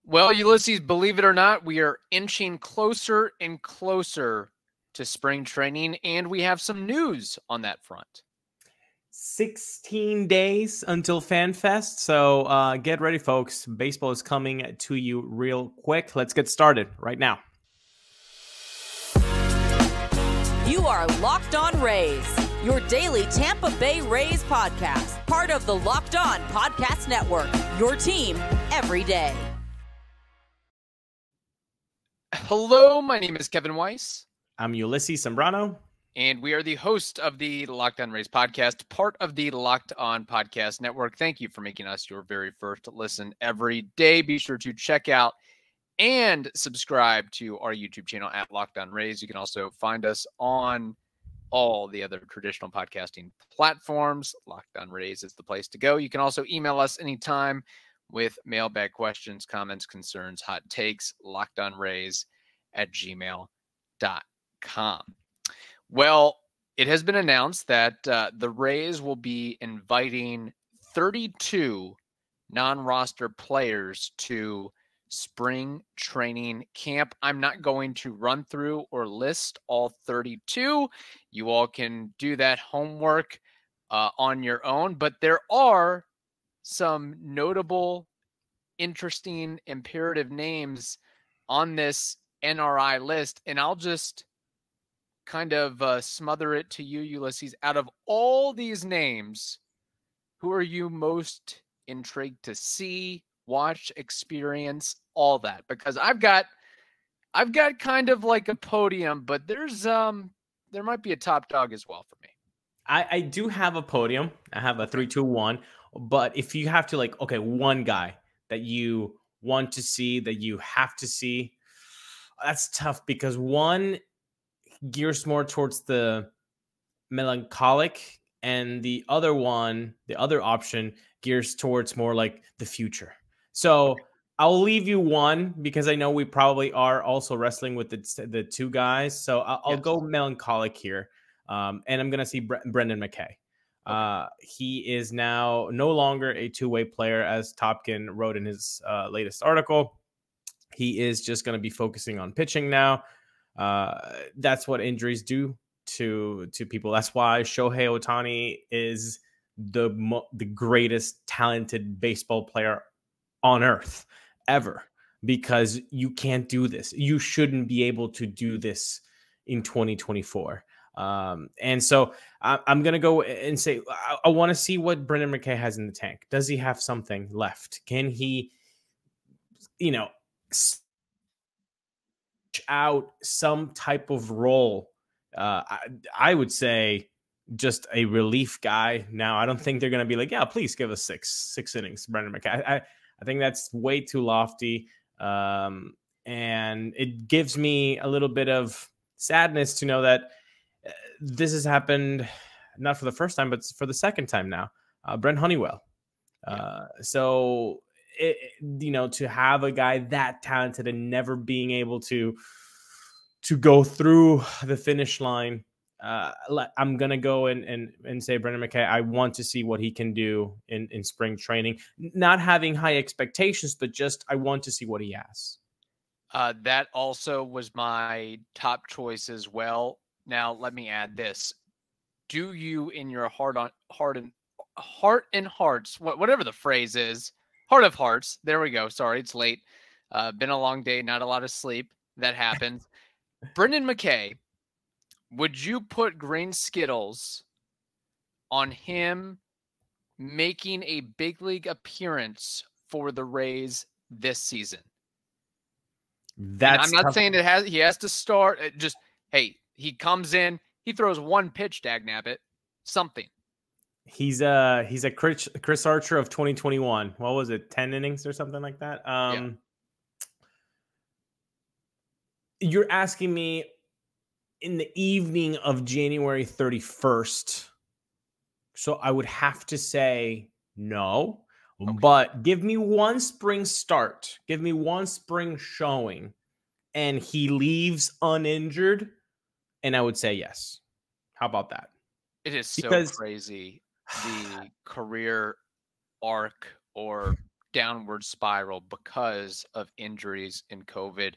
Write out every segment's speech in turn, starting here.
Well, Ulysses, believe it or not, we are inching closer and closer to spring training, and we have some news on that front. 16 days until FanFest, so get ready, folks. Baseball is coming to you real quick. Let's get started right now. You are Locked On Rays, your daily Tampa Bay Rays podcast, part of the Locked On Podcast Network, your team every day. Hello, my name is Kevin Weiss. I'm Ulises Sambrano. And we are the host of the Locked On Rays podcast, part of the Locked On Podcast Network. Thank you for making us your very first listen every day. Be sure to check out and subscribe to our YouTube channel at Locked On Rays. You can also find us on all the other traditional podcasting platforms. Locked On Rays is the place to go. You can also email us anytime with mailbag questions, comments, concerns, hot takes, lockedonrays@gmail.com. Well, it has been announced that the Rays will be inviting 32 non-roster players to spring training camp. I'm not going to run through or list all 32. You all can do that homework on your own, but there are some notable, interesting, imperative names on this NRI list, and I'll just kind of smother it to you, Ulysses. Out of all these names, who are you most intrigued to see, watch, experience, all that? Because I've got kind of like a podium, but there might be a top dog as well for me. I do have a podium. I have a 3-2-1. But if you have to, like, okay, one guy that you want to see, that you have to see, that's tough because one gears more towards the melancholic and the other option gears towards more like the future. So I'll leave you one because I know we probably are also wrestling with the two guys. So I'll go melancholic here. And I'm going to see Brendan McKay. He is now no longer a two-way player, as Topkin wrote in his latest article. He is just going to be focusing on pitching now. That's what injuries do to people. That's why Shohei Ohtani is the greatest talented baseball player on earth ever, because you can't do this. You shouldn't be able to do this in 2024. And so I'm going to go and say, I want to see what Brendan McKay has in the tank. Does he have something left? Can he, out some type of role? I would say just a relief guy. Now, I don't think they're going to be like, yeah, please give us six innings, Brendan McKay. I think that's way too lofty. And it gives me a little bit of sadness to know that this has happened not for the first time, but for the second time now. Brent Honeywell. So, to have a guy that talented and never being able to go through the finish line, I'm going to go and say, Brendan McKay, I want to see what he can do in spring training. Not having high expectations, but just I want to see what he has. That also was my top choice as well. Now, let me add this. Do you, in your heart and hearts, whatever the phrase is, heart of hearts, there we go. Sorry, it's late. Been a long day, not a lot of sleep. That happens. Brendan McKay, would you put green Skittles on him making a big league appearance for the Rays this season? I'm not saying he has to start. Just, hey, he comes in, he throws one pitch, dagnabbit, something. He's a Chris Archer of 2021. What was it, 10 innings or something like that? You're asking me in the evening of January 31st. So I would have to say no. Okay. But give me one spring start. Give me one spring showing. And he leaves uninjured. And I would say yes. How about that? It is so crazy, the career arc or downward spiral because of injuries and COVID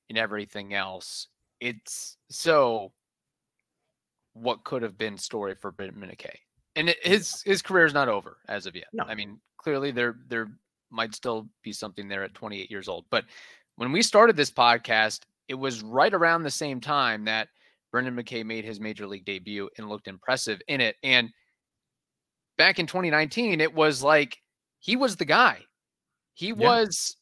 and everything else. It's so what could have been story for Brendan McKay. And his career is not over as of yet. No. I mean, clearly there might still be something there at 28 years old. But when we started this podcast, it was right around the same time that Brendan McKay made his major league debut and looked impressive in it. And back in 2019, it was like he was the guy. He was,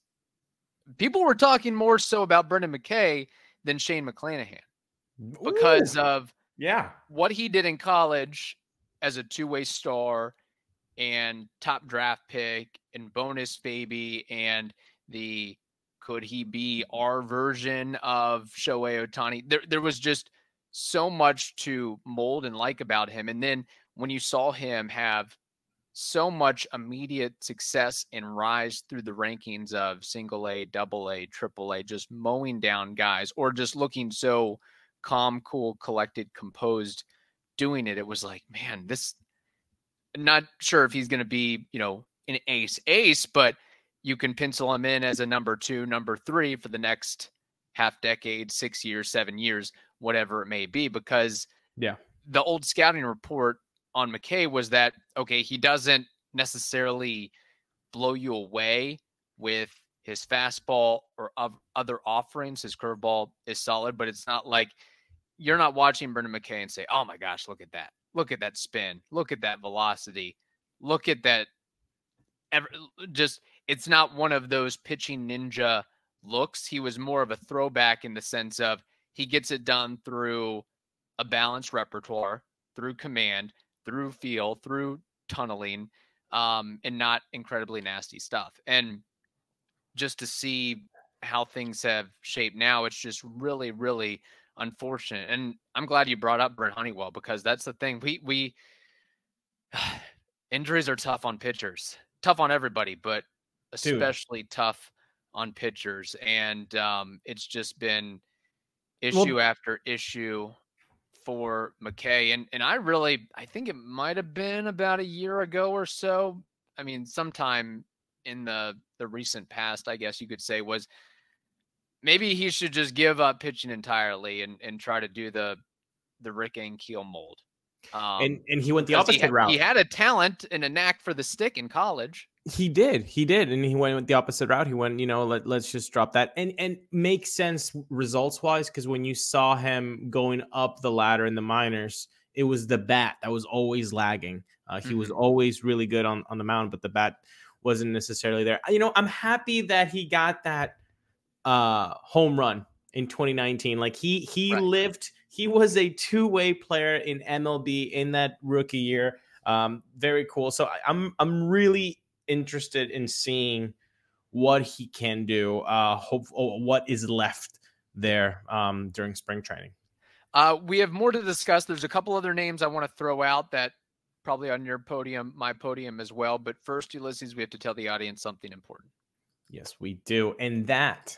people were talking more so about Brendan McKay than Shane McClanahan because of what he did in college as a two-way star and top draft pick and bonus baby and the could he be our version of Shohei Ohtani? There was just so much to mold and like about him. And then when you saw him have so much immediate success and rise through the rankings of single A, double A, triple A, just mowing down guys or just looking so calm, cool, collected, composed, doing it. It was like, man, this, not sure if he's going to be, an ace, but you can pencil him in as a number 2, number 3 for the next half decade, 6 years, 7 years, whatever it may be, because the old scouting report on McKay was that, okay, he doesn't necessarily blow you away with his fastball or other offerings. His curveball is solid, but it's not like you're not watching Brendan McKay and say, oh my gosh, look at that. Look at that spin. Look at that velocity. Look at that. It's not one of those pitching ninja looks. He was more of a throwback in the sense of he gets it done through a balanced repertoire, through command, through feel, through tunneling, and not incredibly nasty stuff. And just to see how things have shaped now, it's just really, really unfortunate. And I'm glad you brought up Brent Honeywell, because that's the thing. We injuries are tough on pitchers, tough on everybody, but especially tough on pitchers. And it's just been issue after issue for McKay. And I think it might have been about a year ago or so. I mean, sometime in the recent past, I guess you could say, was maybe he should just give up pitching entirely and try to do the Rick Ankiel mold. And he went the opposite route. He had a talent and a knack for the stick in college. He did. And he went the opposite route. He went, let's just drop that and make sense results wise. Because when you saw him going up the ladder in the minors, it was the bat that was always lagging. He was always really good on the mound, but the bat wasn't necessarily there. I'm happy that he got that home run in 2019. Like he lived. He was a two-way player in MLB in that rookie year. Very cool. So I'm really interested in seeing what he can do. What is left there during spring training. We have more to discuss. There's a couple other names I want to throw out that probably on your podium, my podium as well. But first, Ulises, we have to tell the audience something important. Yes, we do. And that,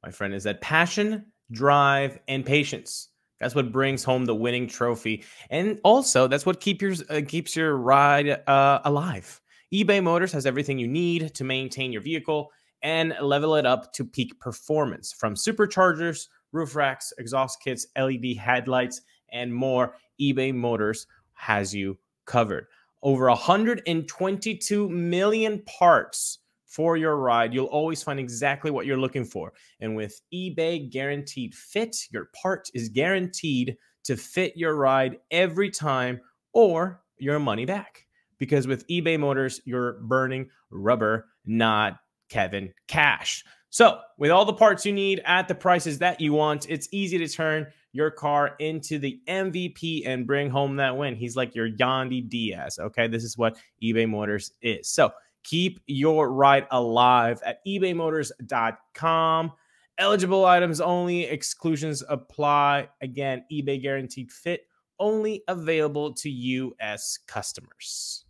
my friend, is that passion, drive, and patience. That's what brings home the winning trophy. And also, that's what keeps your ride alive. eBay Motors has everything you need to maintain your vehicle and level it up to peak performance. From superchargers, roof racks, exhaust kits, LED headlights, and more, eBay Motors has you covered. Over 122 million parts for your ride. You'll always find exactly what you're looking for. And with eBay Guaranteed Fit, your part is guaranteed to fit your ride every time or your money back. Because with eBay Motors, you're burning rubber, not Kevin Cash. So with all the parts you need at the prices that you want, it's easy to turn your car into the MVP and bring home that win. He's like your Yandy Diaz, okay? This is what eBay Motors is. So keep your ride alive at ebaymotors.com. Eligible items only. Exclusions apply. Again, eBay Guaranteed Fit, only available to U.S. customers.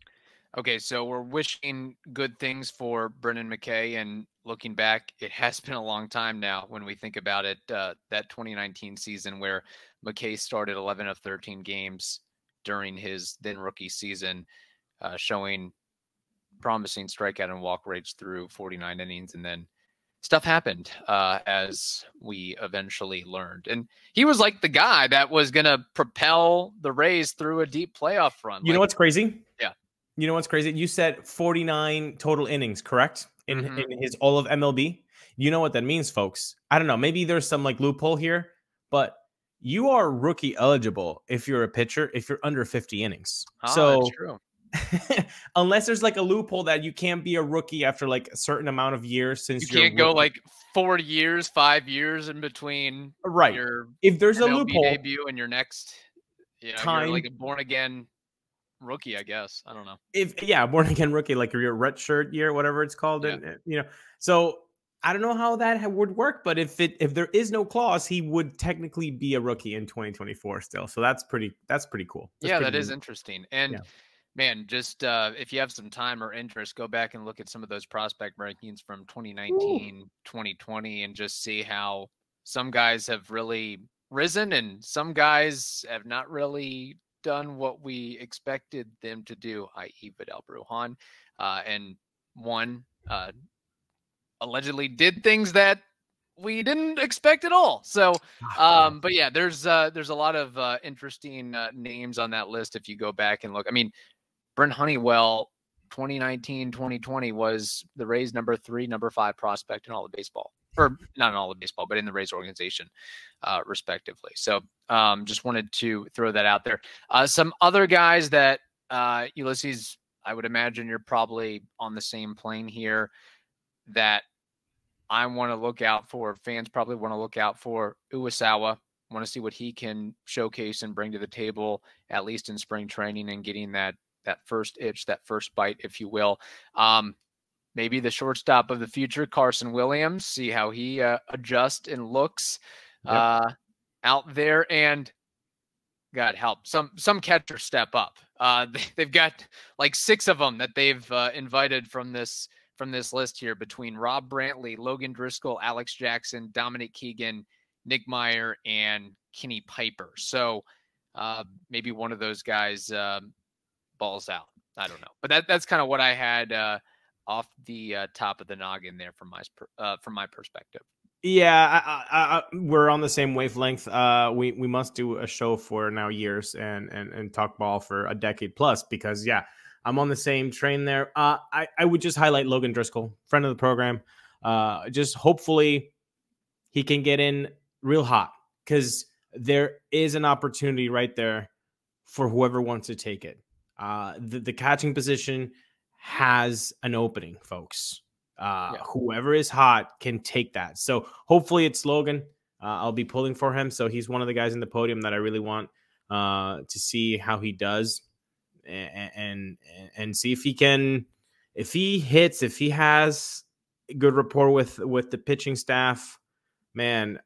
Okay, so we're wishing good things for Brendan McKay, and looking back, it has been a long time now when we think about it, that 2019 season where McKay started 11 of 13 games during his then rookie season, showing promising strikeout and walk rates through 49 innings, and then stuff happened, as we eventually learned. And he was like the guy that was going to propel the Rays through a deep playoff run. You know what's crazy? Yeah. You know what's crazy? You said 49 total innings, correct? In his all of MLB. You know what that means, folks? I don't know. Maybe there's some like loophole here, but you are rookie eligible if you're a pitcher, if you're under 50 innings. So that's true. Unless there's like a loophole that you can't be a rookie after like a certain amount of years, since you can't go like 4 years, 5 years in between, right? Your if there's MLB a loophole debut and your next, time, you're like a born again rookie, I guess. I don't know. Born again rookie, like your red shirt year, whatever it's called, and so I don't know how that would work, but if there is no clause, he would technically be a rookie in 2024 still. So that's pretty cool. That is interesting. And man, just if you have some time or interest, go back and look at some of those prospect rankings from 2019, 2020, and just see how some guys have really risen and some guys have not really done what we expected them to do, i.e. Vidal Brujan, and one allegedly did things that we didn't expect at all. So, but yeah, there's a lot of interesting names on that list if you go back and look. I mean, Brent Honeywell, 2019, 2020 was the Rays number 5 prospect in all of baseball, or not in all of baseball, but in the Rays organization, respectively. So just wanted to throw that out there. Some other guys that Ulises, I would imagine you're probably on the same plane here, that I want to look out for. Fans probably want to look out for. Ulises, want to see what he can showcase and bring to the table, at least in spring training, and getting that first itch, that first bite, if you will. Maybe the shortstop of the future, Carson Williams, see how he adjusts and looks out there. And God help, some catchers step up. They've got like 6 of them that they've invited from this list here, between Rob Brantley, Logan Driscoll, Alex Jackson, Dominic Keegan, Nick Meyer, and Kenny Piper. So maybe one of those guys balls out. I don't know, but that's kind of what I had off the top of the noggin there from my perspective. Yeah, we're on the same wavelength. We must do a show for now years and talk ball for a decade plus, because I'm on the same train there. I would just highlight Logan Driscoll, friend of the program. Just hopefully he can get in real hot, because there is an opportunity right there for whoever wants to take it. The catching position has an opening, folks. Whoever is hot can take that. So hopefully it's Logan. I'll be pulling for him. So he's one of the guys in the podium that I really want to see how he does, and see if he can, if he hits, if he has good rapport with the pitching staff. Man,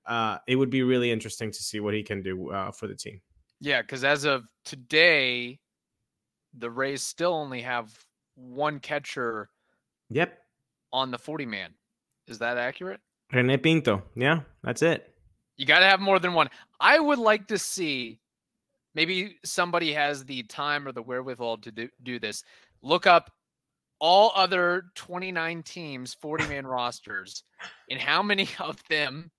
it would be really interesting to see what he can do for the team. Yeah, because as of today, the Rays still only have one catcher. Yep. On the 40-man. Is that accurate? René Pinto. Yeah, that's it. You got to have more than one. I would like to see, maybe somebody has the time or the wherewithal to do this. Look up all other 29 teams, 40-man rosters, and how many of them,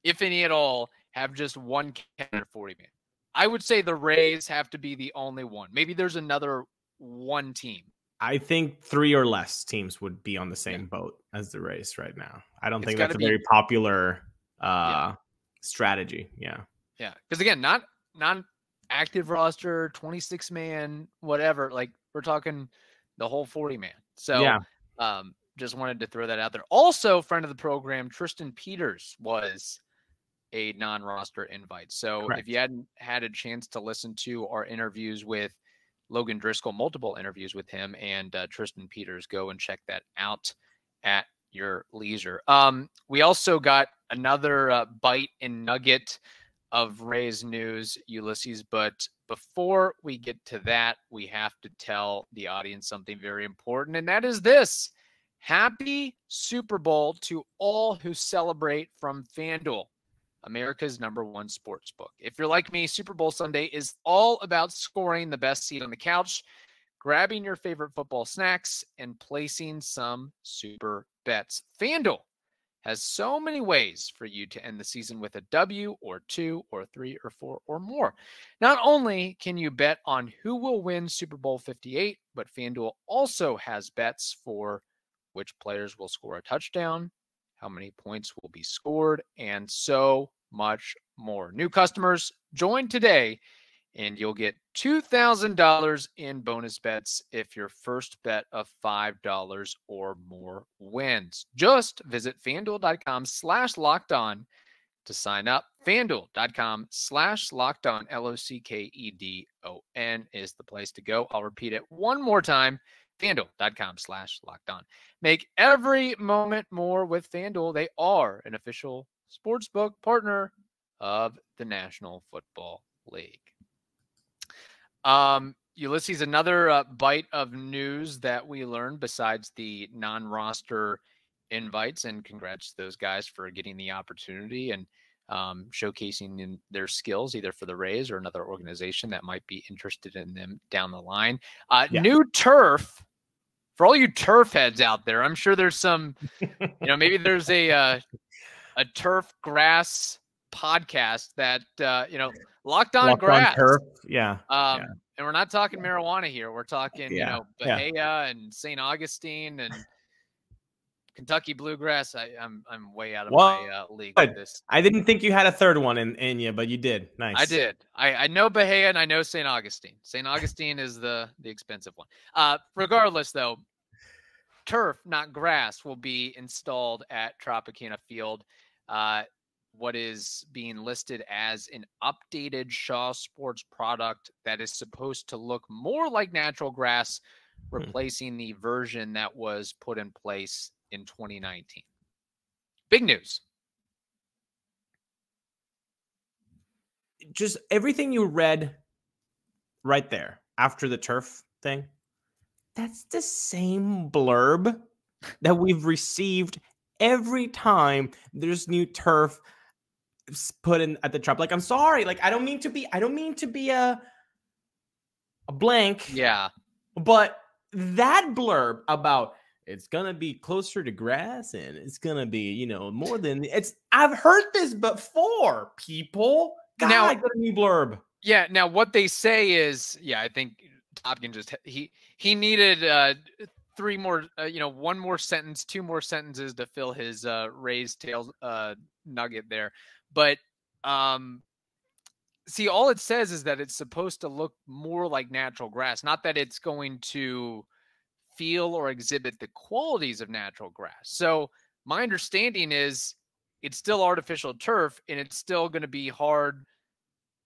if any at all, have just one catcher 40-man. I would say the Rays have to be the only one. Maybe there's another one team. I think 3 or less teams would be on the same boat as the Rays right now. I don't think that's a very popular strategy. Yeah. Because again, not active roster, 26-man, whatever. Like, we're talking the whole 40-man. So just wanted to throw that out there. Also, friend of the program, Tristan Peters was a non-roster invite. So If you hadn't had a chance to listen to our interviews with Logan Driscoll, multiple interviews with him and Tristan Peters, go and check that out at your leisure. We also got another bite and nugget of Rays news, Ulises, but before we get to that, we have to tell the audience something very important, and that is this: Happy Super Bowl to all who celebrate from FanDuel, America's #1 sports book. If you're like me, Super Bowl Sunday is all about scoring the best seat on the couch. grabbing your favorite football snacks, and placing some super bets. FanDuel has so many ways for you to end the season with a W or 2 or 3 or 4 or more. Not only can you bet on who will win Super Bowl 58, but FanDuel also has bets for which players will score a touchdown, how many points will be scored, and so much more. New customers, join today and you'll get $2,000 in bonus bets if your first bet of $5 or more wins. Just visit FanDuel.com/lockedon to sign up. FanDuel.com/lockedon, LOCKEDON is the place to go. I'll repeat it one more time. FanDuel.com/lockedon. Make every moment more with FanDuel. They are an official sportsbook partner of the National Football League. Ulises, another bite of news that we learned besides the non-roster invites, and congrats to those guys for getting the opportunity and showcasing in their skills, either for the Rays or another organization that might be interested in them down the line. New turf for all you turf heads out there. I'm sure there's some, maybe there's a turf grass podcast that, Locked on Grass. Turf. Yeah. And we're not talking marijuana here. We're talking, Bahia and St. Augustine and Kentucky Bluegrass. I'm way out of my league with this. I didn't think you had a third one in you, but you did. Nice. I did. I know Bahia and I know St. Augustine. St. Augustine is the expensive one. Regardless, though, turf, not grass, will be installed at Tropicana Field. What is being listed as an updated Shaw Sports product that is supposed to look more like natural grass, replacing the version that was put in place in 2019. Big news. Just everything you read right there after the turf thing, that's the same blurb that we've received every time there's new turf put in at the Trop. Like, I'm sorry, like I don't mean to be a blank. Yeah. But that blurb about it's gonna be closer to grass and it's gonna be, more than I've heard this before, people. God, now, I got a new blurb. Yeah. Now what they say is, I think Topkin just he needed three more, one more sentence, two more sentences to fill his Rays tail nugget there. But see, all it says is that it's supposed to look more like natural grass, not that it's going to feel or exhibit the qualities of natural grass. So my understanding is it's still artificial turf, and it's still going to be hard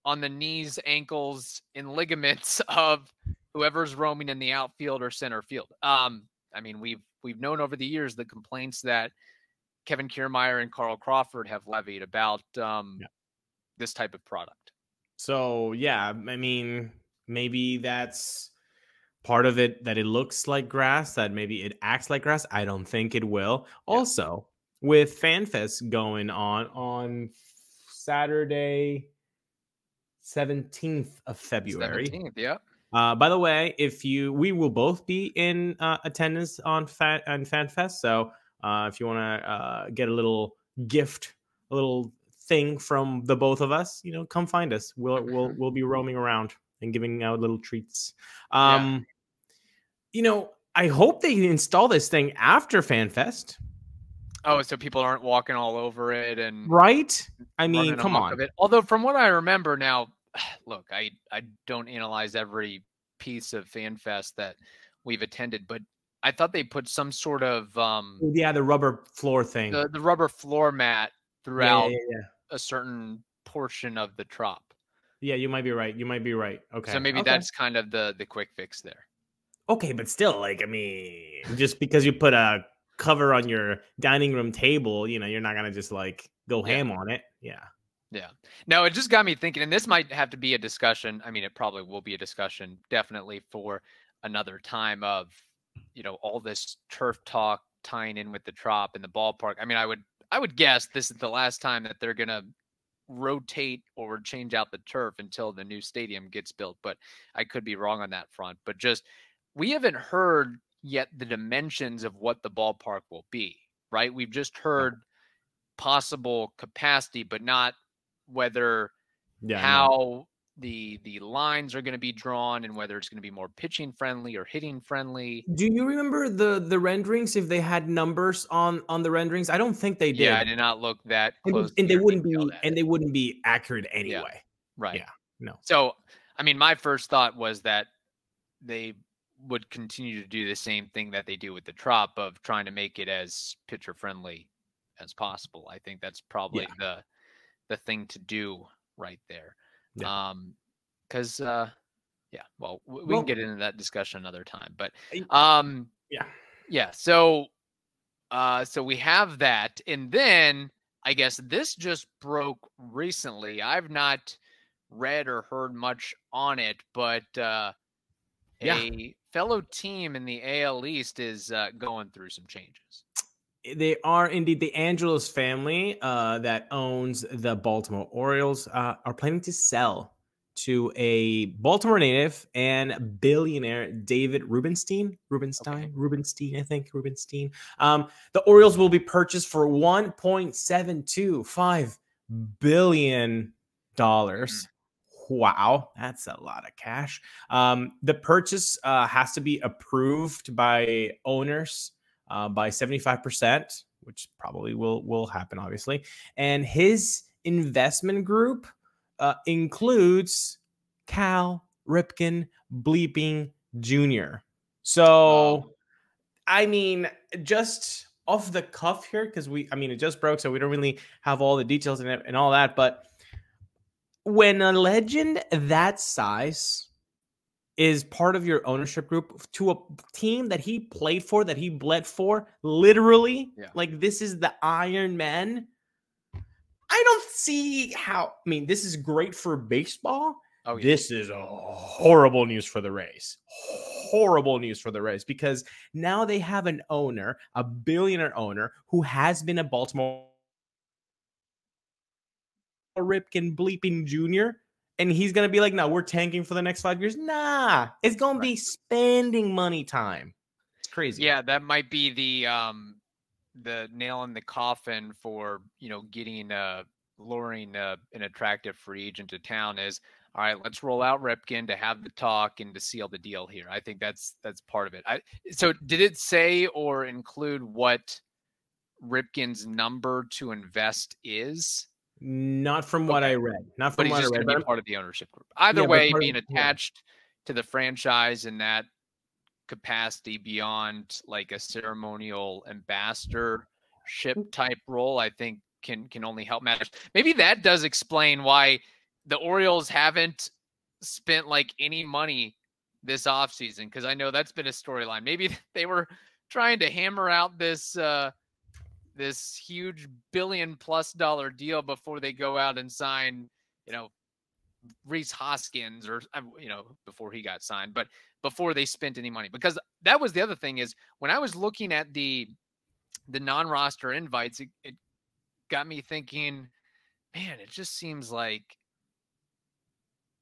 on the knees, ankles, and ligaments of whoever's roaming in the outfield or center field. I mean, we've known over the years the complaints that Kevin Kiermaier and Carl Crawford have levied about this type of product. So, I mean, maybe that's part of it, that it looks like grass, that maybe it acts like grass. I don't think it will. Yeah. Also, with FanFest going on Saturday, 17th of February. 17th, yeah. By the way, we will both be in attendance on FanFest. So if you want to get a little gift, a little thing from the both of us, come find us. We'll be roaming around and giving out little treats. I hope they install this thing after FanFest. Oh, so people aren't walking all over it and right? I mean, come on. Although from what I remember now, look, I don't analyze every piece of FanFest that we've attended, but I thought they put some sort of the rubber floor thing, the rubber floor mat throughout a certain portion of the Trop. Yeah, you might be right. Okay, so maybe that's kind of the quick fix there. Okay, but still, like, I mean, just because you put a cover on your dining room table, you're not gonna just like go ham on it. Yeah. No, it just got me thinking, and this might have to be a discussion. I mean, it probably will be a discussion, definitely for another time of, all this turf talk tying in with the Trop and the ballpark. I mean, I would guess this is the last time that they're gonna rotate or change out the turf until the new stadium gets built, but I could be wrong on that front. But just we haven't heard yet the dimensions of what the ballpark will be, right? We've just heard possible capacity, but not whether how the lines are going to be drawn and whether it's going to be more pitching friendly or hitting friendly. Do you remember the renderings, if they had numbers on the renderings? I don't think they did. Yeah, I did not look that close. And they wouldn't be accurate anyway. Yeah, right. Yeah. No. So, I mean, my first thought was that they would continue to do the same thing that they do with the Trop of trying to make it as pitcher friendly as possible. I think that's probably the thing to do right there. Yeah. Because well, we can get into that discussion another time, but So we have that, and then I guess this just broke recently. I've not read or heard much on it, but a fellow team in the AL East is going through some changes. They are indeed. The Angelos family that owns the Baltimore Orioles are planning to sell to a Baltimore native and billionaire David Rubenstein. I think. The Orioles will be purchased for $1.725 billion. Wow, that's a lot of cash. The purchase has to be approved by owners by 75%, which probably will happen, obviously. And his investment group includes Cal Ripken Bleeping Jr. So, I mean, just off the cuff here, because it just broke, so we don't really have all the details in it and all that. But when a legend that size is part of your ownership group to a team that he played for, that he bled for, literally, like this is the Iron Man. I don't see how. I mean, this is great for baseball. Oh, yeah. This is a horrible news for the Rays. Horrible news for the Rays, because now they have an owner, a billionaire owner, who has been a Baltimore Ripken Bleeping Jr., and he's going to be like, no, we're tanking for the next 5 years. Nah, it's going to be spending money time. It's crazy. Yeah, that might be the nail in the coffin for, getting luring an attractive free agent to town is, all right, let's roll out Ripken to have the talk and to seal the deal here. I think that's part of it. So did it say or include what Ripken's number to invest is? Not from what I read. Not from what I read. But he's just going to be part of the ownership group. Either way, being attached to the franchise in that capacity beyond like a ceremonial ambassadorship type role, I think can only help matters. Maybe that does explain why the Orioles haven't spent like any money this offseason, because I know that's been a storyline. Maybe they were trying to hammer out this huge $1 billion+ deal before they go out and sign, Rhys Hoskins, or, before he got signed, but before they spent any money. Because that was the other thing, is when I was looking at the non-roster invites, it got me thinking, man, it just seems like,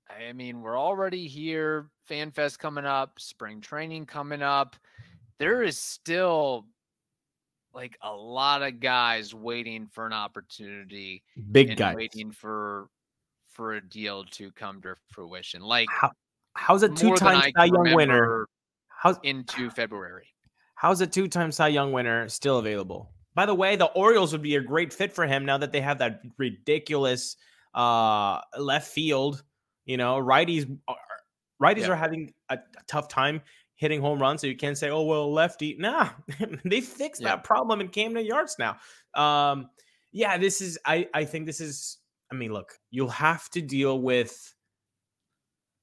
I mean, we're already here, Fan Fest coming up, spring training coming up. There is still like a lot of guys waiting for an opportunity, big guys waiting for a deal to come to fruition. Like, how's a two-time Cy Young winner into February? How's a two-time Cy Young winner still available? By the way, the Orioles would be a great fit for him now that they have that ridiculous left field. Righties are having a tough time hitting home runs, so you can't say, oh, well, lefty. Nah, they fixed that problem in Camden Yards now. I think this is, look, you'll have to deal with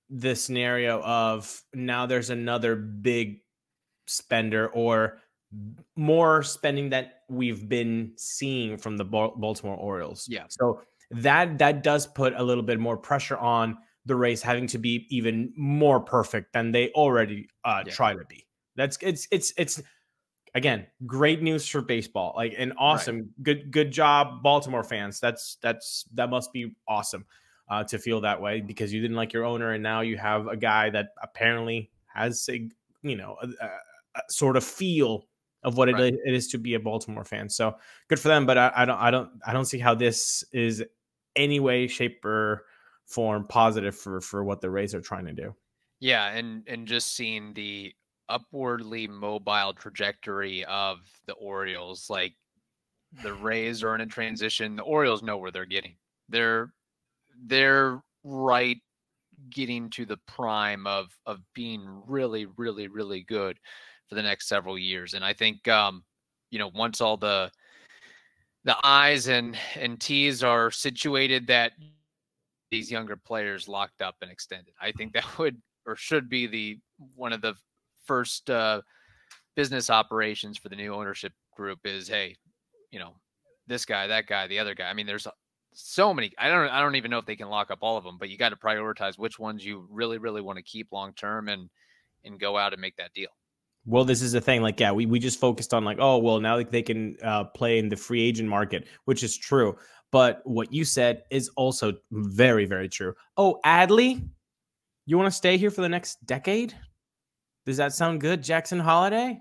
the scenario of now there's another big spender or more spending that we've been seeing from the Baltimore Orioles. Yeah. So that does put a little bit more pressure on the Rays having to be even more perfect than they already try to be. It's again, great news for baseball. Like, an awesome, good job, Baltimore fans. That must be awesome to feel that way, because you didn't like your owner, and now you have a guy that apparently has a a sort of feel of what it is to be a Baltimore fan. So good for them, but I don't see how this is any way, shape, or form positive for what the Rays are trying to do. Yeah, and just seeing the upwardly mobile trajectory of the Orioles, like the Rays are in a transition. The Orioles know where they're getting. They're right getting to the prime of being really, really, really good for the next several years. And I think once all the I's and T's are situated, that these younger players locked up and extended, I think that would or should be one of the first business operations for the new ownership group is, hey, this guy, that guy, the other guy. I mean, there's so many. I don't even know if they can lock up all of them, but you got to prioritize which ones you really, really want to keep long term and go out and make that deal. Well, this is the thing. Like, yeah, we just focused on like, oh, well, now they can play in the free agent market, which is true. But what you said is also very, very true. Oh, Adley, you want to stay here for the next decade? Does that sound good, Jackson Holiday?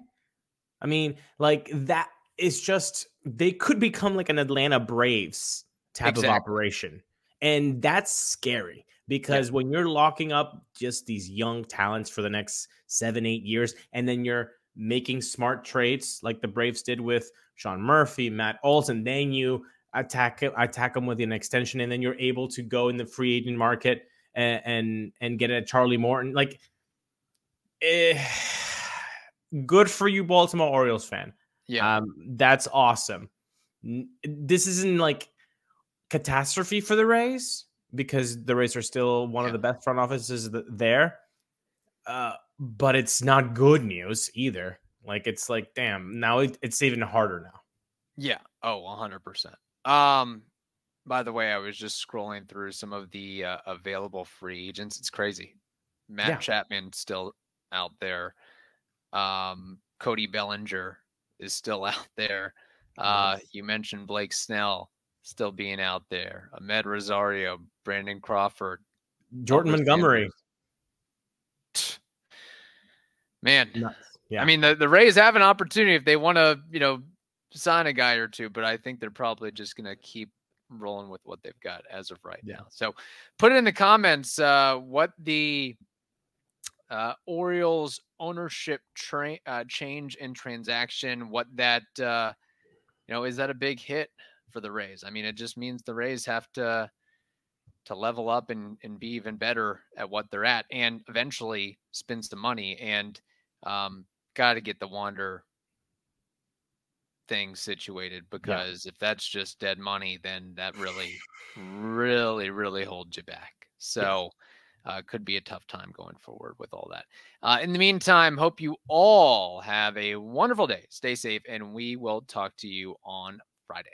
I mean, like that is just, they could become like an Atlanta Braves type of operation. And that's scary because when you're locking up just these young talents for the next 7-8 years, and then you're making smart trades like the Braves did with Sean Murphy, Matt Olson, then you attack them with an extension, and then you're able to go in the free agent market and get a Charlie Morton. Like, good for you, Baltimore Orioles fan. Yeah, that's awesome. This isn't like catastrophe for the Rays because the Rays are still one of the best front offices there. But it's not good news either. Like, it's like, damn, now it's even harder now. Yeah. Oh, 100%. By the way, I was just scrolling through some of the available free agents. It's crazy. Matt Chapman still out there. Cody Bellinger is still out there. You mentioned Blake Snell still being out there. Ahmed Rosario, Brandon Crawford, Jordan Montgomery. Man, nice. Yeah. I mean, the Rays have an opportunity if they want to, sign a guy or two, but I think they're probably just going to keep rolling with what they've got as of right now. So put it in the comments what the Orioles ownership change in transaction, what that, is that a big hit for the Rays? I mean, it just means the Rays have to level up and be even better at what they're at and eventually spend some money and got to get the Wander thing situated, because if that's just dead money, then that really, really, really holds you back. So could be a tough time going forward with all that. In the meantime, hope you all have a wonderful day. Stay safe, and we will talk to you on Friday.